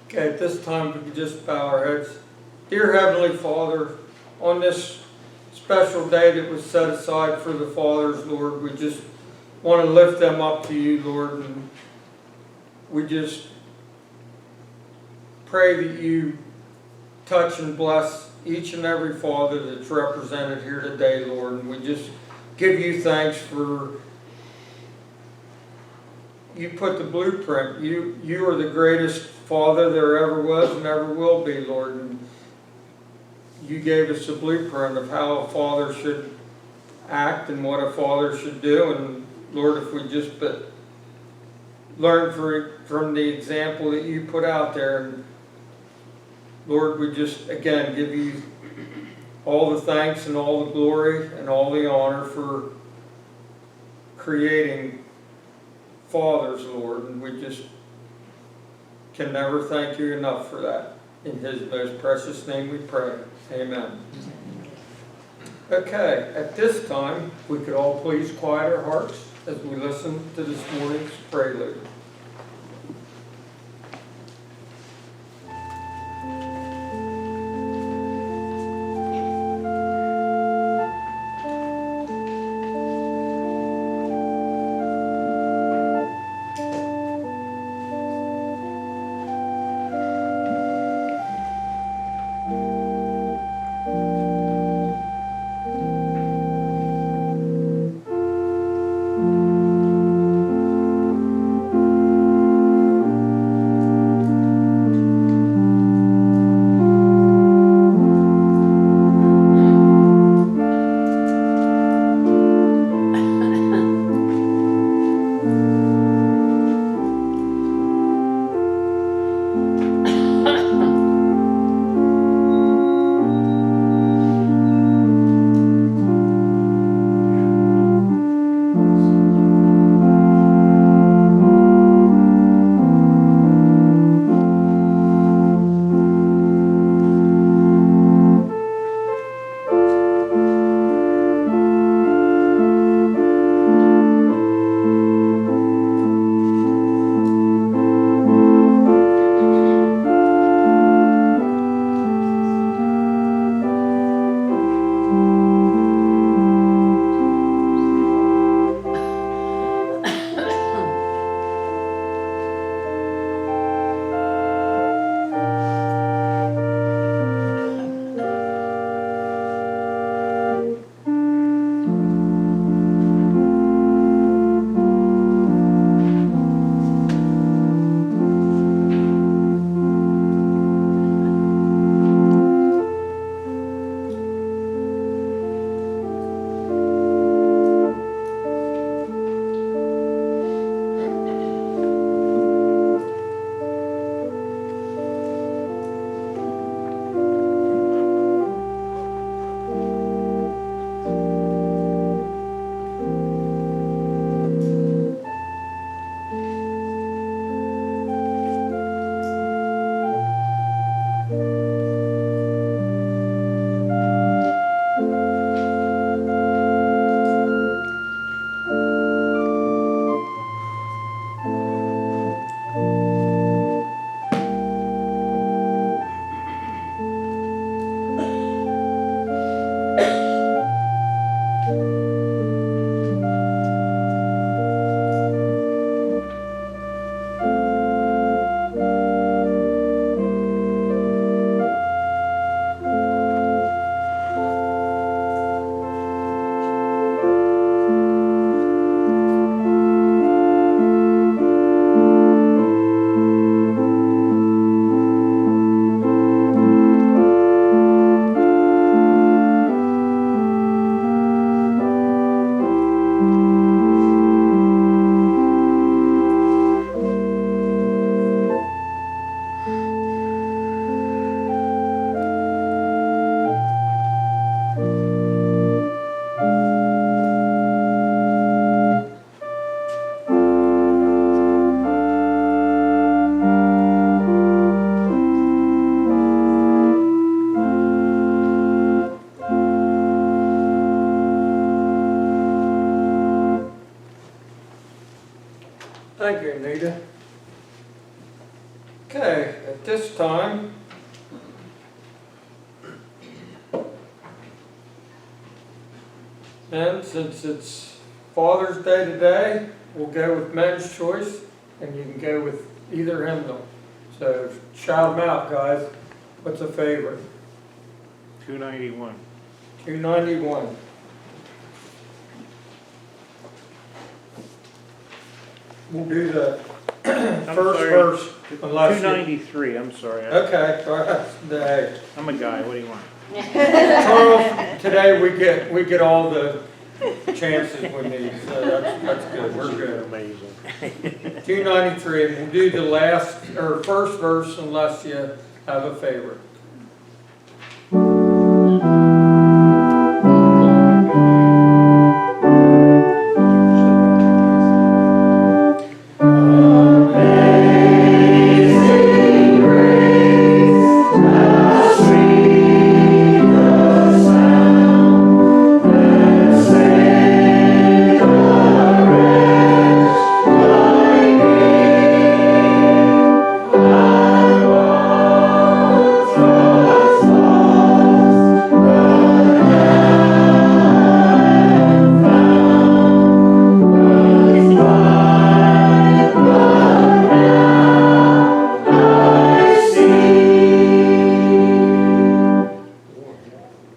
Okay, at this time, we could just bow our heads. Dear Heavenly Father, on this special day that was set aside for the fathers, Lord, we just want to lift them up to you, Lord, and we just pray that you touch and bless each and every father that's represented here today, Lord, and we just give you thanks for you put the blueprint. You are the greatest father there ever was and ever will be, Lord. And you gave us a blueprint of how a father should act and what a father should do. And Lord, if we just learn from the example that you put out there, and Lord, we just again give you all the thanks and all the glory and all the honor for creating fathers, Lord, and we just can never thank you enough for that. In his most precious name we pray. Amen. Okay, at this time, we could all please quiet our hearts as we listen to this morning's prelude. Okay, at this time, and since it's Father's Day today, we'll go with Men's Choice, and you can go with either hymnal. So shout them out, guys. What's a favorite? 291. 291. We'll do the first sorry. verse, unless you... 293, I'm sorry. Okay, all right. Hey, I'm a guy, what do you want? Charles, today we get all the chances we need, so that's good. We're good. Amazing. 293, and we'll do the last or first verse unless you have a favorite.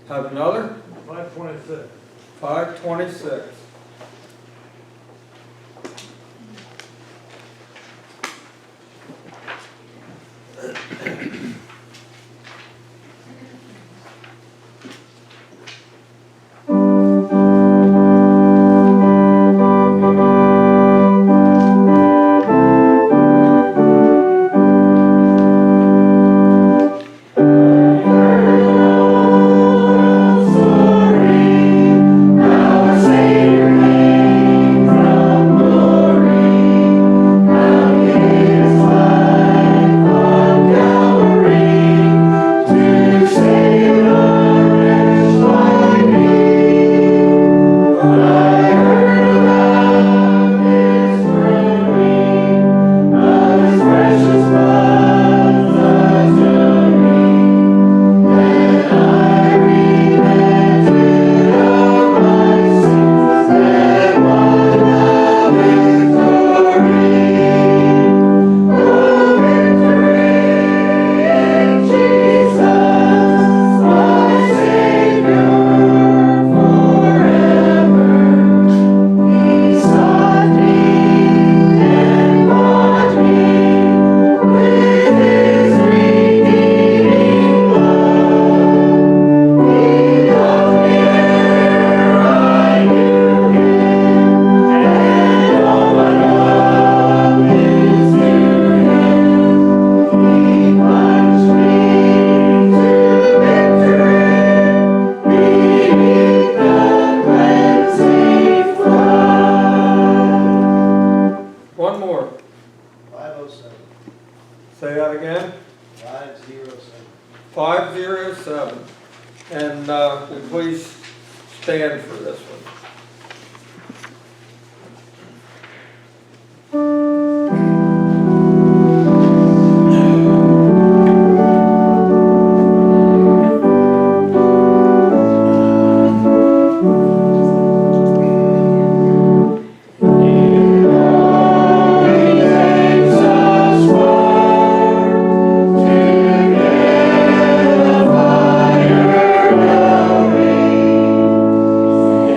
Have another? 526. 526. One more. 507. Say that again. 507. 507. And will you please stand for this one.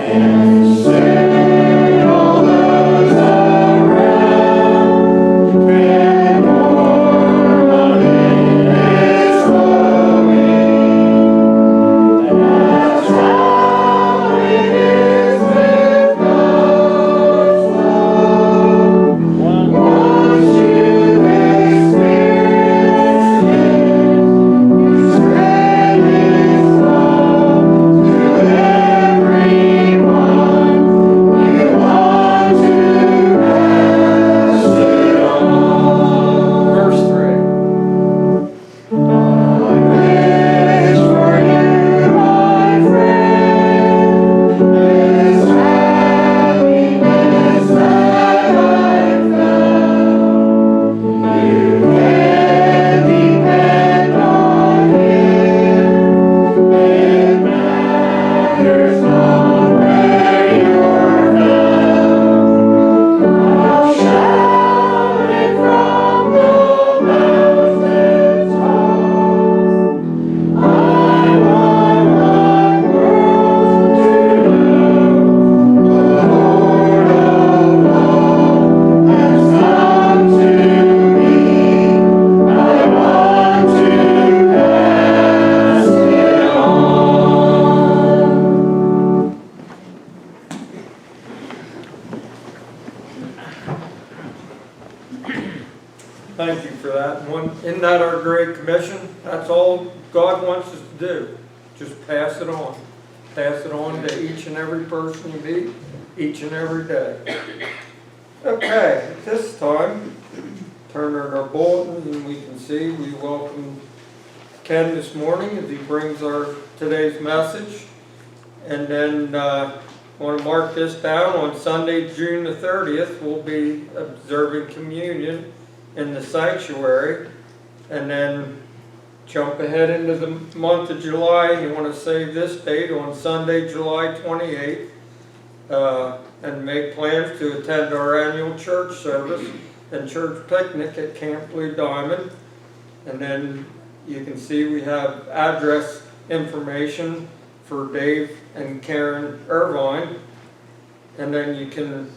Yeah. Isn't that our great commission? That's all God wants us to do. Just pass it on. Pass it on to each and every person you meet, each and every day. Okay, at this time, turn on our bulletins and we can see we welcome Ken this morning as he brings our today's message. And then I want to mark this down. On Sunday, June the 30th, we'll be observing communion in the sanctuary. And then jump ahead into the month of July. You want to save this date on Sunday, July 28th. And make plans to attend our annual church service and church picnic at Camp Blue Diamond. And then you can see we have address information for Dave and Karen Irvine. And then you can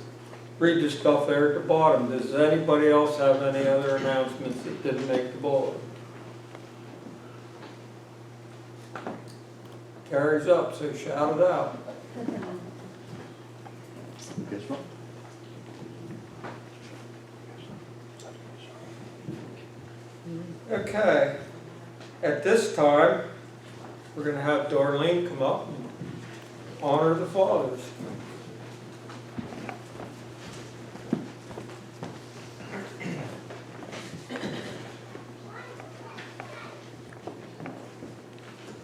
read the stuff there at the bottom. Does anybody else have any other announcements that didn't make the bulletin? Carries up, so shout it out. Okay, at this time, we're going to have Darlene come up and honor the fathers.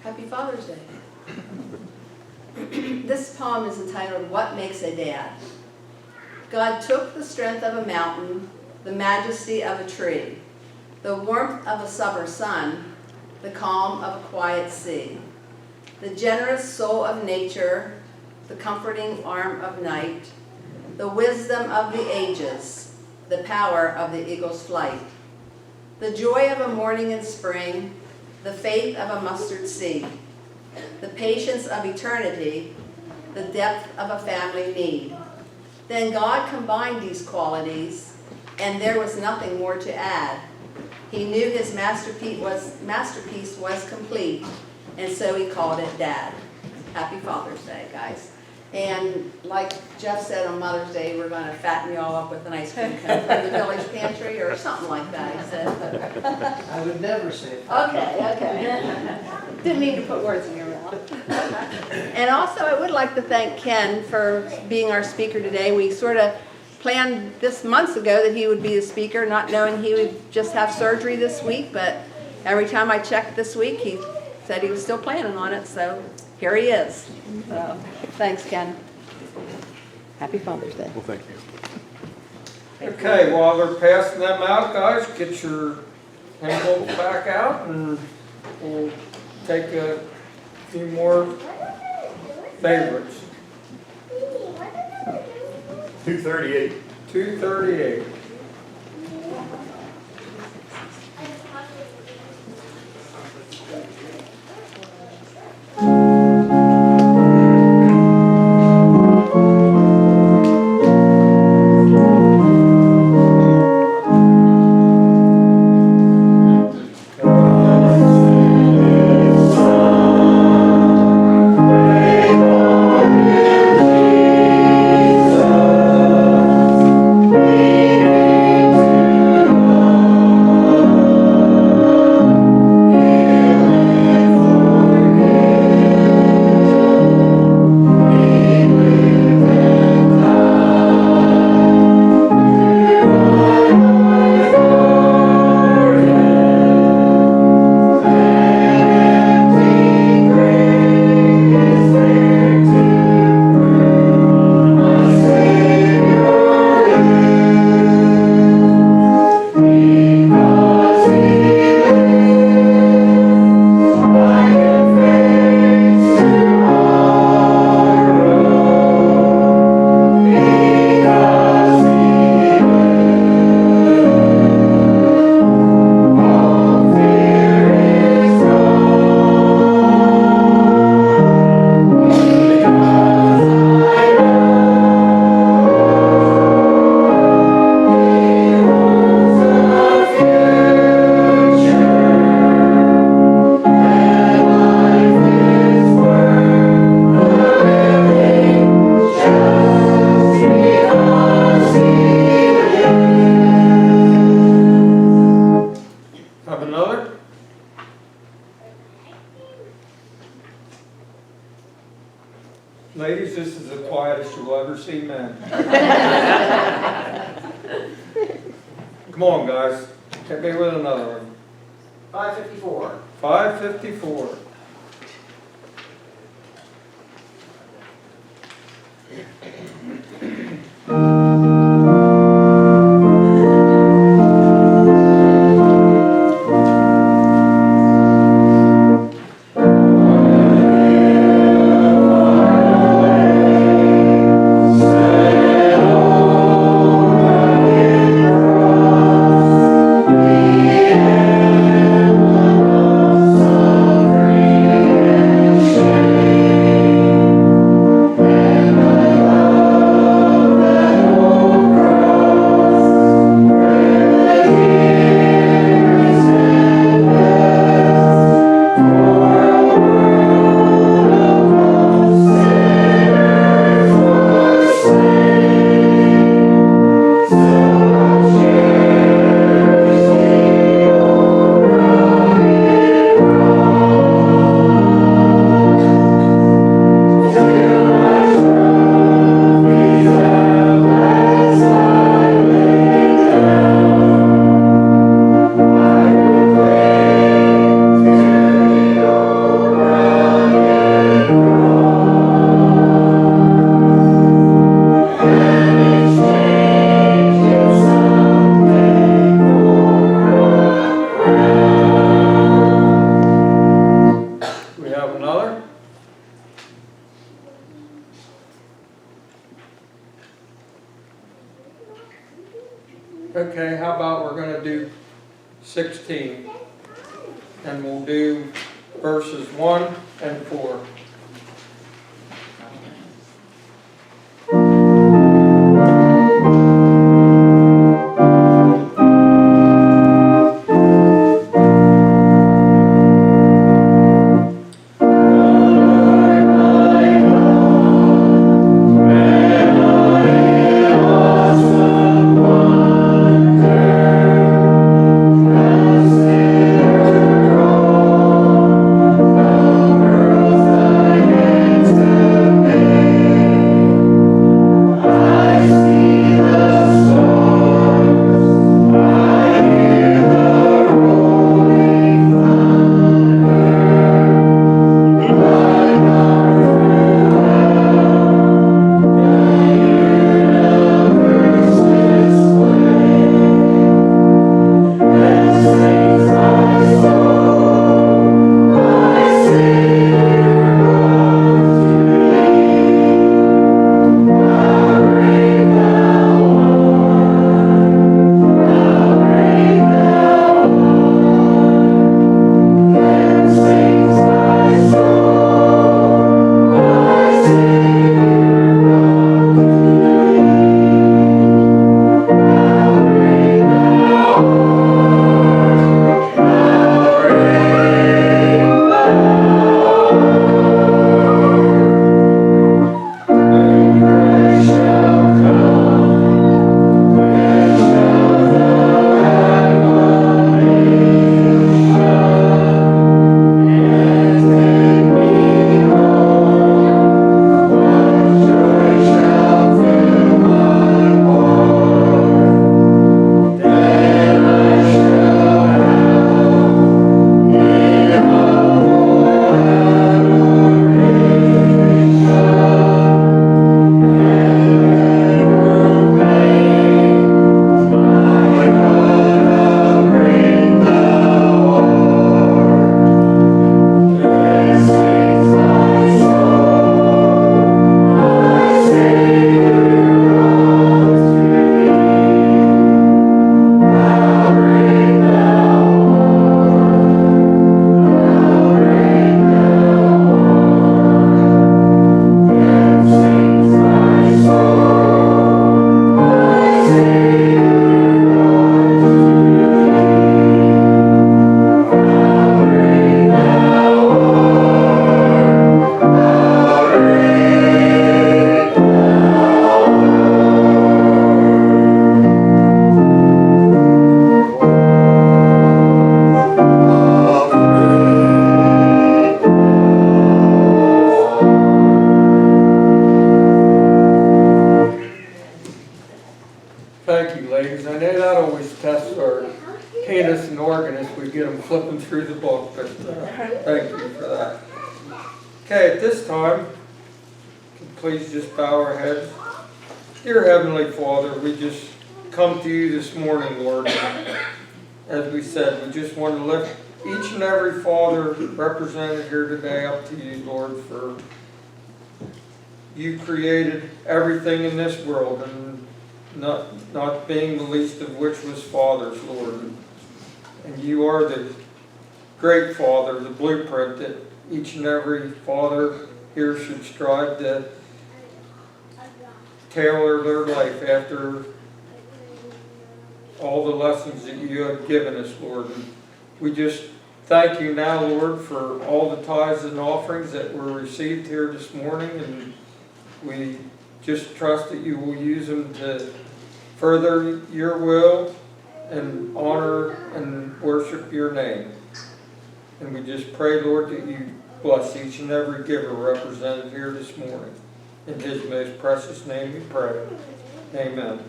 Happy Father's Day. This poem is entitled, What Makes a Dad? God took the strength of a mountain, the majesty of a tree, the warmth of a summer sun, the calm of a quiet sea, the generous soul of nature, the comforting arm of night, the wisdom of the ages, the power of the eagle's flight, the joy of a morning in spring, the faith of a mustard seed, the patience of eternity, the depth of a family need. Then God combined these qualities, and there was nothing more to add. He knew his masterpiece was complete, and so he called it Dad. Happy Father's Day, guys. And like Jeff said on Mother's Day, we're going to fatten you all up with an ice cream cone from the village pantry or something like that, he said. I would never say it. Okay. Didn't mean to put words in your mouth. And also, I would like to thank Ken for being our speaker today. We sort of planned this months ago that he would be the speaker, not knowing he would just have surgery this week, but every time I checked this week, he said he was still planning on it, so here he is. So, thanks, Ken. Happy Father's Day. Well, thank you. Okay, while they're passing them out, guys, get your envelopes back out and we'll take a few more favorites. 238. 238. Amen. Have another? Ladies, this is the quietest you'll ever see men. Come on, guys. Hit me with another one. 554. 554. We have another? Okay, how about we're gonna do 16, and we'll do verses 1 and 4. flipping through the book, but thank you for that. Okay, at this time, please just bow our heads. Dear Heavenly Father, we just come to you this morning, Lord. As we said, we just want to lift each and every father represented here today up to you, Lord, for you created everything in this world, and not being the least of which was fathers, Lord. And you are the great Father, the blueprint that each and every father here should strive to tailor their life after all the lessons that you have given us, Lord. And we just thank you now, Lord, for all the tithes and offerings that were received here this morning, and we just trust that you will use them to further your will and honor and worship your name. And we just pray, Lord, that you bless each and every giver represented here this morning. In his most precious name we pray. Amen.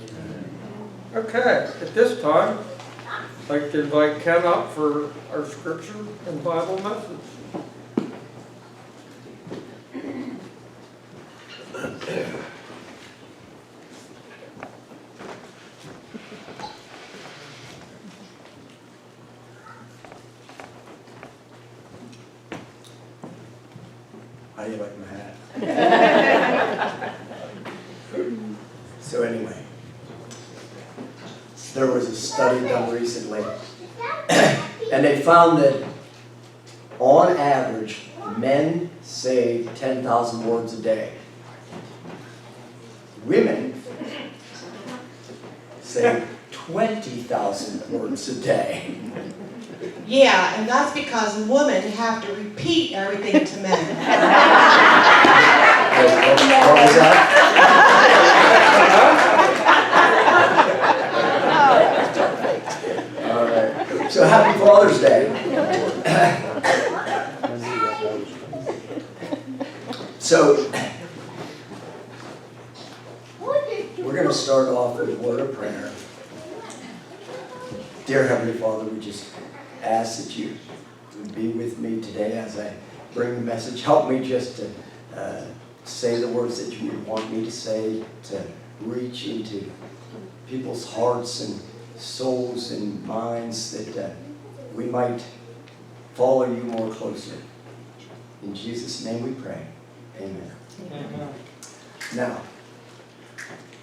Okay, at this time, I'd like to invite Ken up for our scripture and Bible message. How do you like my hat? So anyway, there was a study done recently, and they found that on average, men say 10,000 words a day. Women say 20,000 words a day. Yeah, and that's because women have to repeat everything to men. What was that? All right. So happy Father's Day. So we're going to start off with a word of prayer. Dear Heavenly Father, we just ask that you would be with me today as I bring the message. Help me just to say the words that you would want me to say, to reach into people's hearts and souls and minds, that we might follow you more closely. In Jesus' name we pray. Amen. Amen. Now,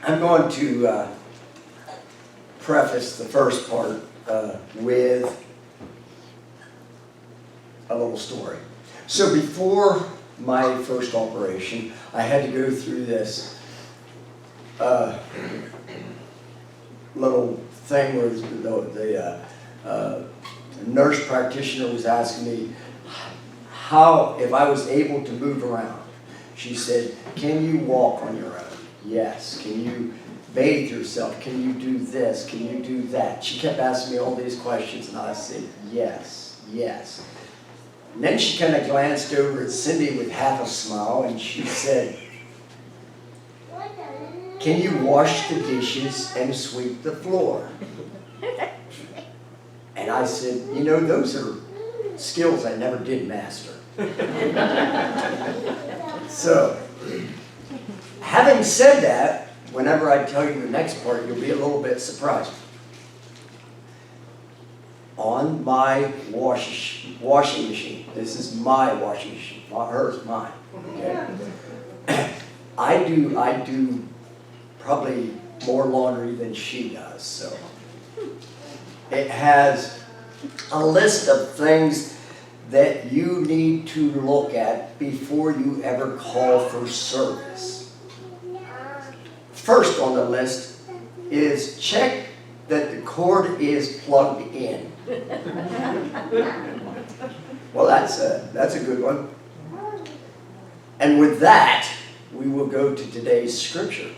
I'm going to preface the first part with a little story. So before my first operation, I had to go through this little thing where the nurse practitioner was asking me how, if I was able to move around. She said, "Can you walk on your own?" Yes. "Can you bathe yourself? Can you do this? Can you do that?" She kept asking me all these questions, and I said, yes, yes. And then she kind of glanced over at Cindy with half a smile, and she said, "Can you wash the dishes and sweep the floor?" And I said, "You know, those are skills I never did master." So, having said that, whenever I tell you the next part, you'll be a little bit surprised. On my washing machine, this is my washing machine, not hers, mine. Okay? I do probably more laundry than she does, so it has a list of things that you need to look at before you ever call for service. First on the list is check that the cord is plugged in. Well, that's a good one. And with that, we will go to today's scripture.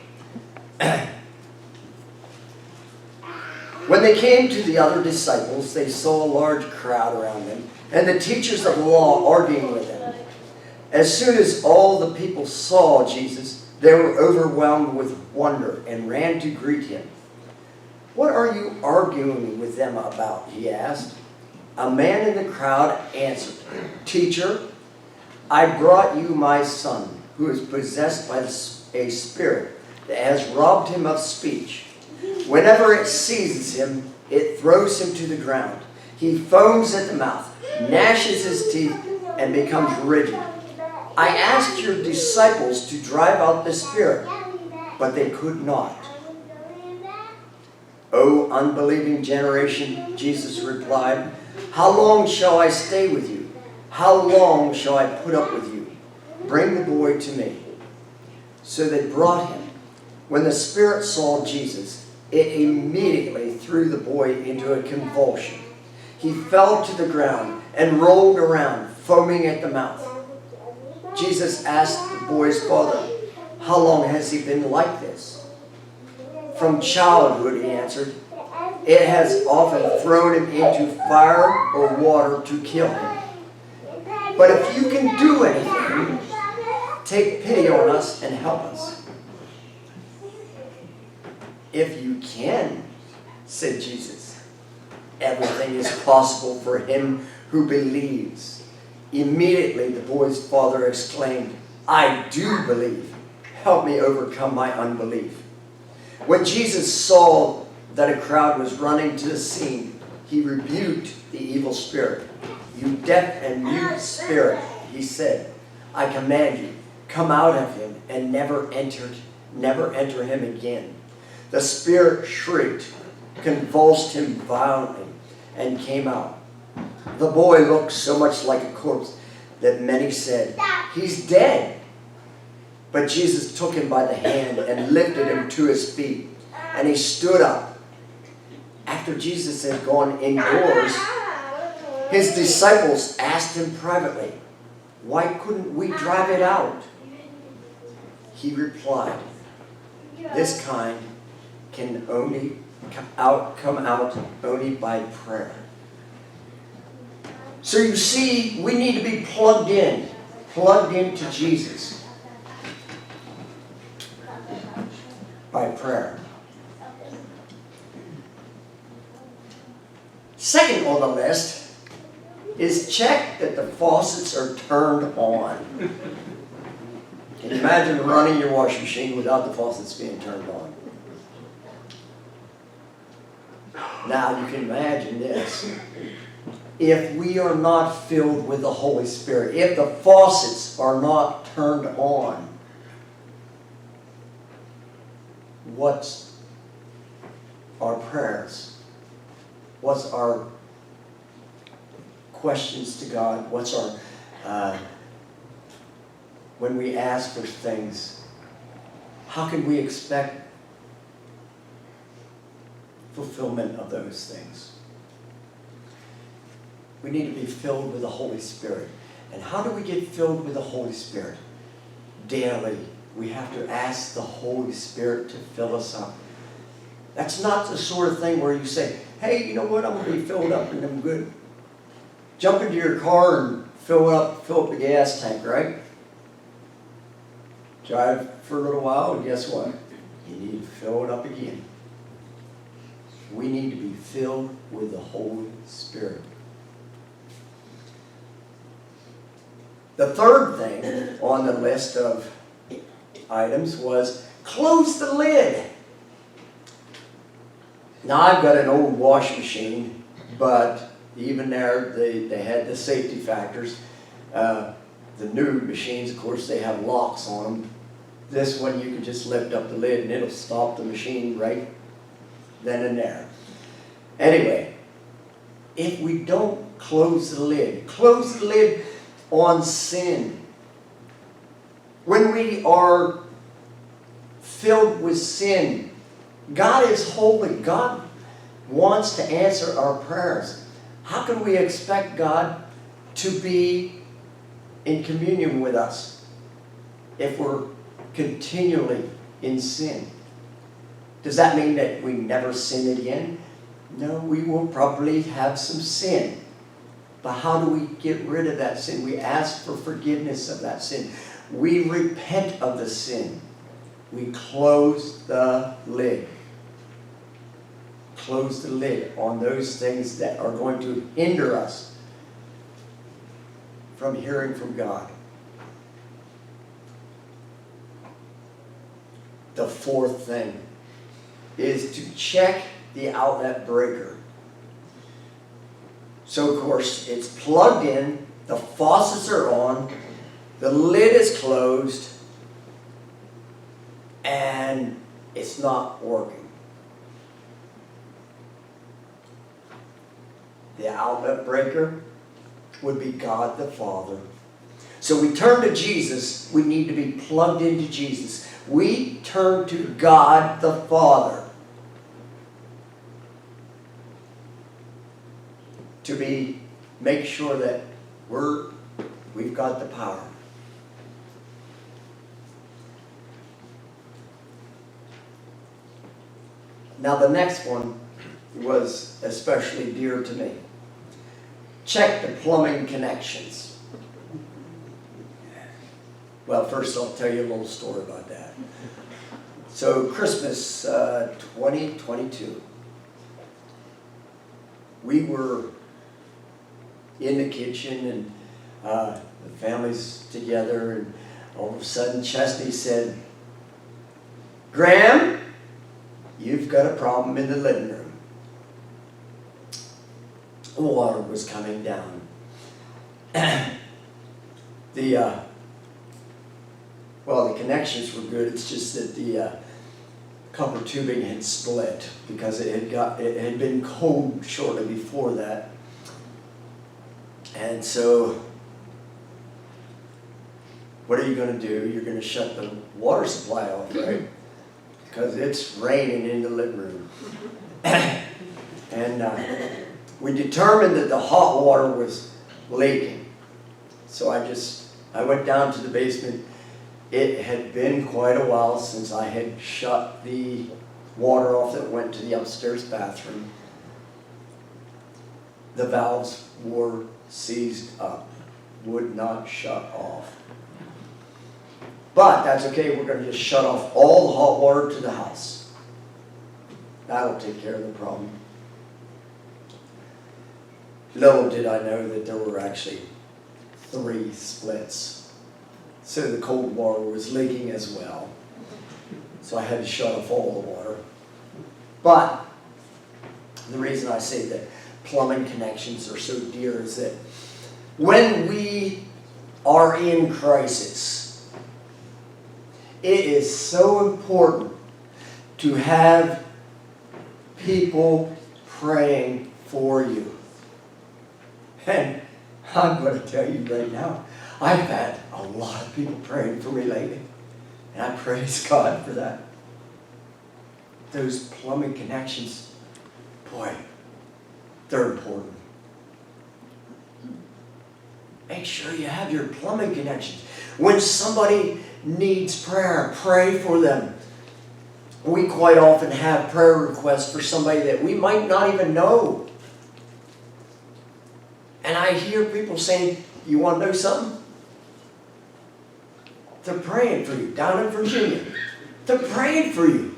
When they came to the other disciples, they saw a large crowd around them, and the teachers of the law arguing with them. As soon as all the people saw Jesus, they were overwhelmed with wonder and ran to greet him. "What are you arguing with them about?" he asked. A man in the crowd answered, "Teacher, I brought you my son, who is possessed by a spirit that has robbed him of speech. Whenever it seizes him, it throws him to the ground. He foams at the mouth, gnashes his teeth, and becomes rigid. I asked your disciples to drive out the spirit, but they could not." "O unbelieving generation," Jesus replied, "how long shall I stay with you? How long shall I put up with you? Bring the boy to me." So they brought him. When the spirit saw Jesus, it immediately threw the boy into a convulsion. He fell to the ground and rolled around, foaming at the mouth. Jesus asked the boy's father, "How long has he been like this?" "From childhood," he answered. "It has often thrown him into fire or water to kill him. But if you can do anything, take pity on us and help us." "If you can," said Jesus, "everything is possible for him who believes." Immediately the boy's father exclaimed, "I do believe. Help me overcome my unbelief." When Jesus saw that a crowd was running to the scene, he rebuked the evil spirit. "You deaf and mute spirit," he said, "I command you, come out of him and never enter him again." The spirit shrieked, convulsed him violently, and came out. The boy looked so much like a corpse that many said, "He's dead." But Jesus took him by the hand and lifted him to his feet, and he stood up. After Jesus had gone indoors, his disciples asked him privately, "Why couldn't we drive it out?" He replied, "This kind can only come out only by prayer." So you see, we need to be plugged into Jesus by prayer. Second on the list is check that the faucets are turned on. Can you imagine running your washing machine without the faucets being turned on? Now you can imagine this. If we are not filled with the Holy Spirit, if the faucets are not turned on, what's our prayers? What's our questions to God? What's our, when we ask for things, how can we expect fulfillment of those things? We need to be filled with the Holy Spirit. And how do we get filled with the Holy Spirit? Daily, we have to ask the Holy Spirit to fill us up. That's not the sort of thing where you say, "Hey, you know what, I'm going to be filled up and I'm good." Jump into your car and fill up the gas tank, right? Drive for a little while, and guess what? You need to fill it up again. We need to be filled with the Holy Spirit. The third thing on the list of items was close the lid. Now I've got an old washing machine, but even there they had the safety factors. The new machines, of course, they have locks on them. This one you can just lift up the lid and it'll stop the machine right then and there. Anyway, if we don't close the lid on sin. When we are filled with sin, God is holy. God wants to answer our prayers. How can we expect God to be in communion with us if we're continually in sin? Does that mean that we never sin again? No, we will probably have some sin. But how do we get rid of that sin? We ask for forgiveness of that sin. We repent of the sin. We close the lid. close the lid on those things that are going to hinder us from hearing from God. The fourth thing is to check the outlet breaker. So of course it's plugged in, the faucets are on, the lid is closed, and it's not working. The outlet breaker would be God the Father. So we turn to Jesus. We need to be plugged into Jesus. We turn to God the Father to make sure that we've got the power. Now the next one was especially dear to me. Check the plumbing connections. Well, first I'll tell you a little story about that. So Christmas 2022, we were in the kitchen and the family's together, and all of a sudden Chesney said, "Graham, you've got a problem in the living room." The water was coming down. The connections were good. It's just that the copper tubing had split because it had been cold shortly before that. And so, what are you going to do? You're going to shut the water supply off, right? Because it's raining in the living room. And we determined that the hot water was leaking. So I went down to the basement. It had been quite a while since I had shut the water off that went to the upstairs bathroom. The valves were seized up, would not shut off. But that's okay, we're going to just shut off all the hot water to the house. That'll take care of the problem. Little did I know that there were actually 3 splits. So the cold water was leaking as well. So I had to shut off all the water. But the reason I say that plumbing connections are so dear is that when we are in crisis, it is so important to have people praying for you. And I'm going to tell you right now, I've had a lot of people praying for me lately. And I praise God for that. Those plumbing connections, boy, they're important. Make sure you have your plumbing connections. When somebody needs prayer, pray for them. We quite often have prayer requests for somebody that we might not even know. And I hear people saying, "You want to know something? They're praying for you down in Virginia. They're praying for you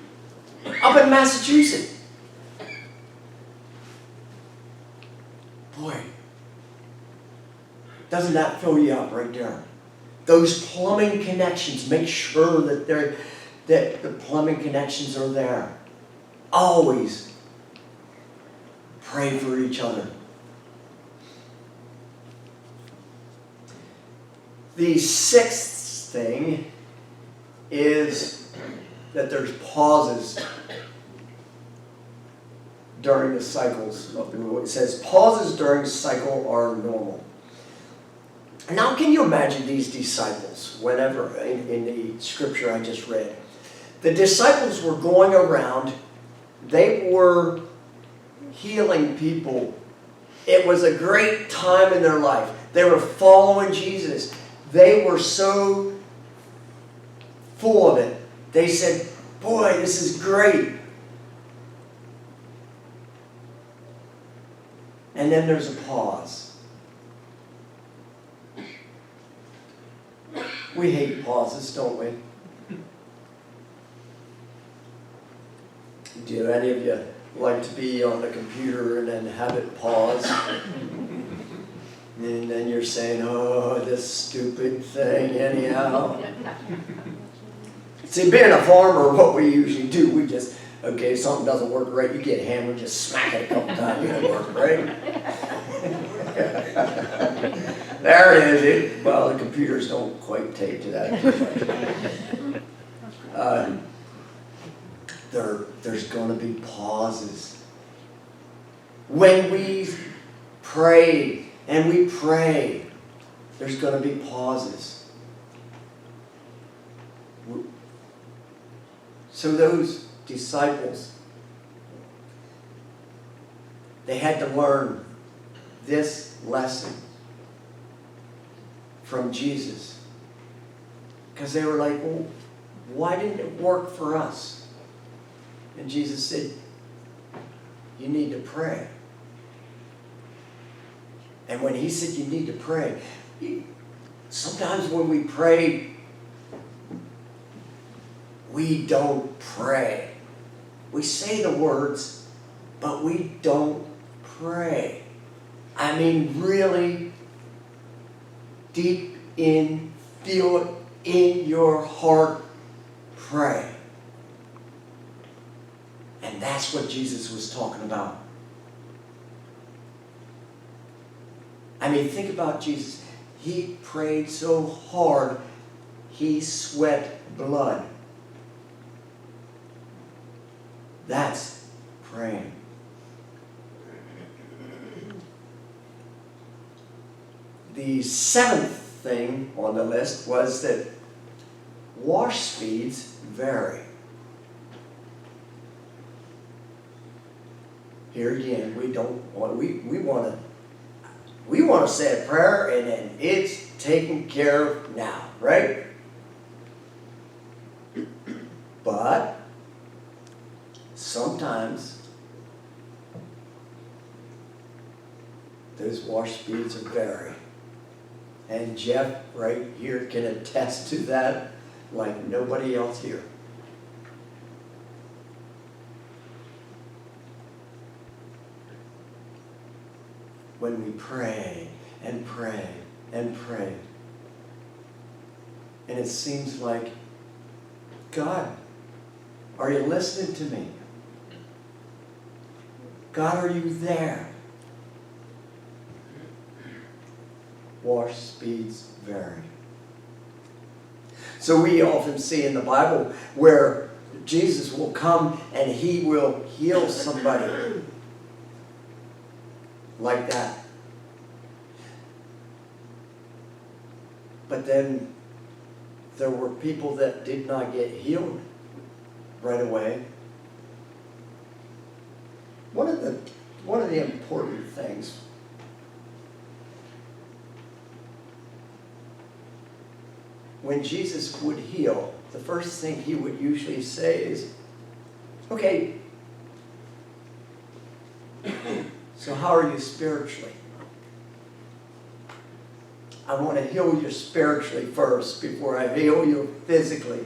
up in Massachusetts." Boy, doesn't that fill you up right there? Those plumbing connections, make sure that the plumbing connections are there. Always pray for each other. The sixth thing is that there's pauses during the cycles of the rule. It says pauses during the cycle are normal. Now can you imagine these disciples, whenever in the scripture I just read, the disciples were going around, they were healing people. It was a great time in their life. They were following Jesus. They were so full of it. They said, "Boy, this is great." And then there's a pause. We hate pauses, don't we? Do any of you like to be on the computer and then have it pause. And then you're saying, oh, this stupid thing anyhow. See, being a farmer, what we usually do, we just, okay, if something doesn't work right, you get a hammer, just smack it a couple times, it'll work, right? There it is. Well, the computers don't quite take to that. There's going to be pauses. When we pray and we pray, there's going to be pauses. So those disciples, they had to learn this lesson from Jesus. Because they were like, well, why didn't it work for us? And Jesus said, you need to pray. And when he said you need to pray, sometimes when we pray, we don't pray. We say the words, but we don't pray. I mean, really deep in, feel it in your heart, pray. And that's what Jesus was talking about. I mean, think about Jesus. He prayed so hard, he sweat blood. That's praying. The seventh thing on the list was that wash speeds vary. Here again, we want to say a prayer and then it's taken care of now, right? But sometimes those wash speeds vary. And Jeff right here can attest to that like nobody else here. When we pray and pray and pray, and it seems like, God, are you listening to me? God, are you there? Wash speeds vary. So we often see in the Bible where Jesus will come and he will heal somebody like that. But then there were people that did not get healed right away. One of the important things when Jesus would heal, the first thing he would usually say is, okay, so how are you spiritually? I want to heal you spiritually first before I heal you physically.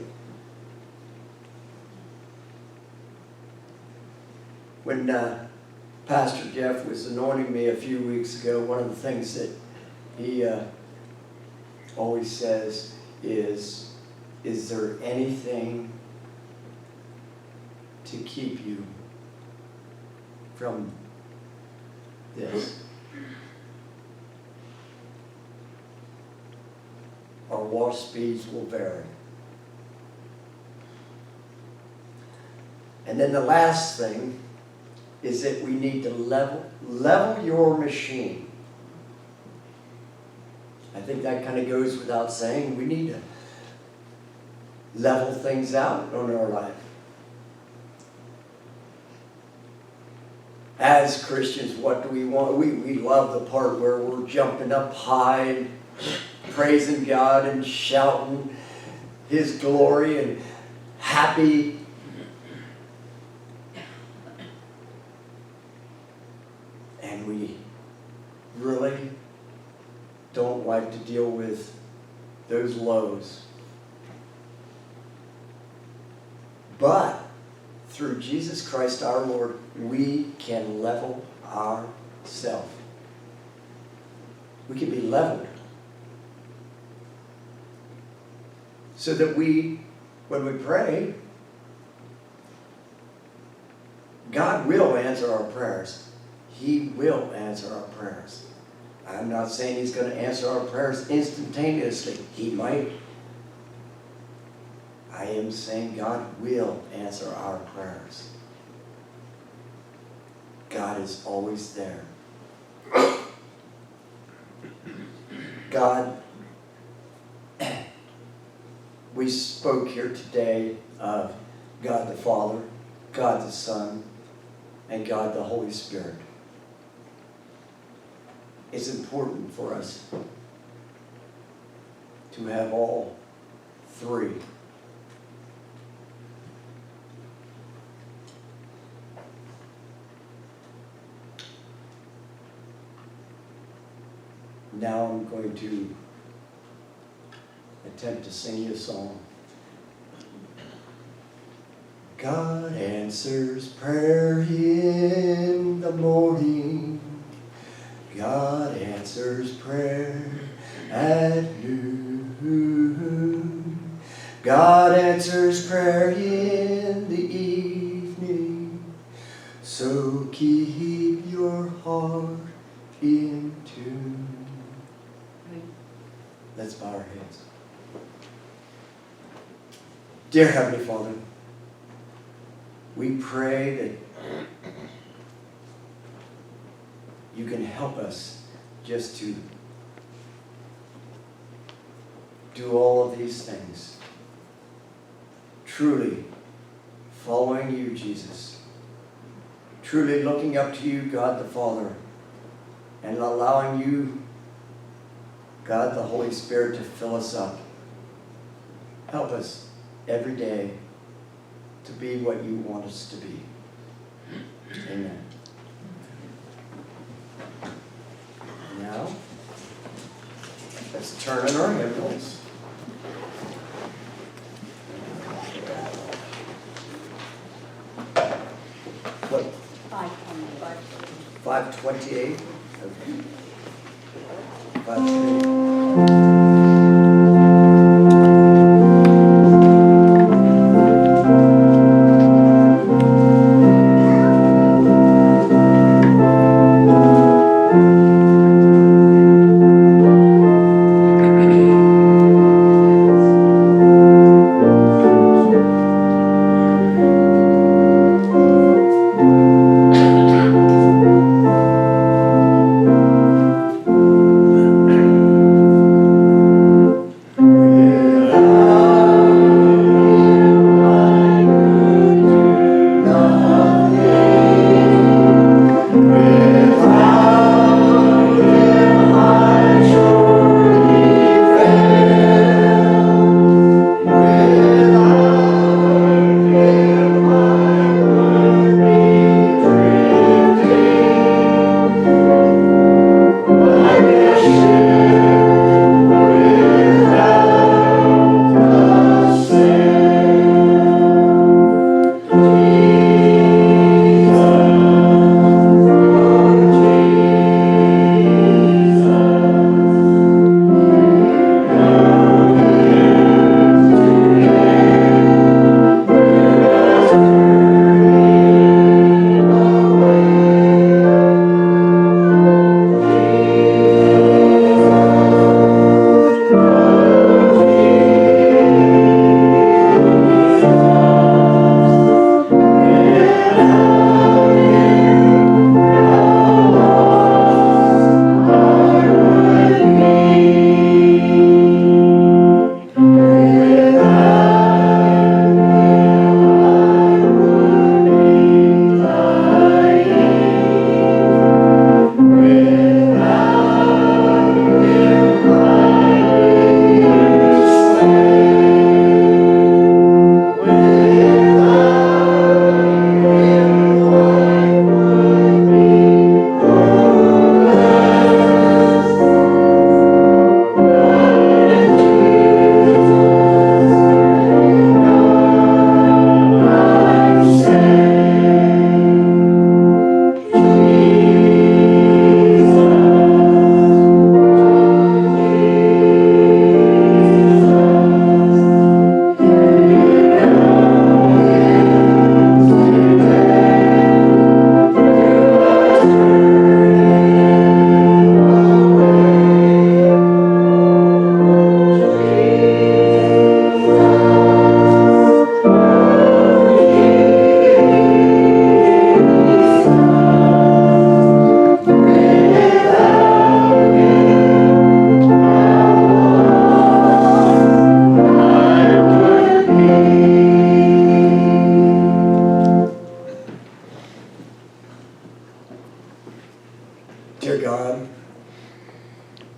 When Pastor Jeff was anointing me a few weeks ago, one of the things that he always says is there anything to keep you from this? Our wash speeds will vary. And then the last thing is that we need to level your machine. I think that kind of goes without saying. We need to level things out in our life. As Christians, what do we want? We love the part where we're jumping up high and praising God and shouting His glory and happy. And we really don't like to deal with those lows. But through Jesus Christ our Lord, we can level ourselves. We can be leveled. So that when we pray, God will answer our prayers. He will answer our prayers. I'm not saying He's going to answer our prayers instantaneously. He might. I am saying God will answer our prayers. God is always there. God, we spoke here today of God the Father, God the Son, and God the Holy Spirit. It's important for us to have all three. Now I'm going to attempt to sing you a song. God answers prayer in the morning. God answers prayer at noon. God answers prayer in the evening. So keep your heart in tune. Let's bow our heads. Dear Heavenly Father, we pray that you can help us just to do all of these things. Truly following you, Jesus. Truly looking up to you, God the Father, and allowing you, God the Holy Spirit, to fill us up. Help us every day to be what you want us to be. Amen. Now, let's turn in our hymnals. What? 528. Okay. 528.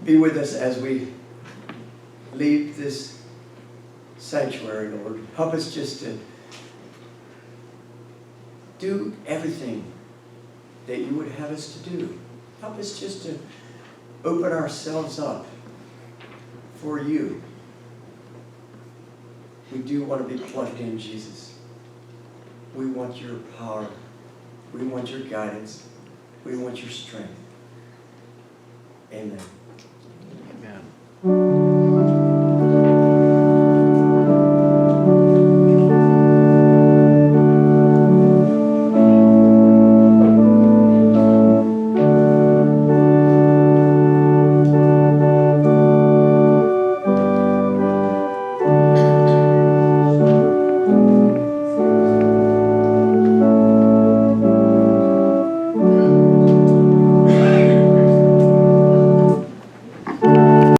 be with us as we leave this sanctuary, Lord. Help us just to do everything that you would have us to do. Help us just to open ourselves up for you. We do want to be plugged in, Jesus. We want your power. We want your guidance. We want your strength. Amen.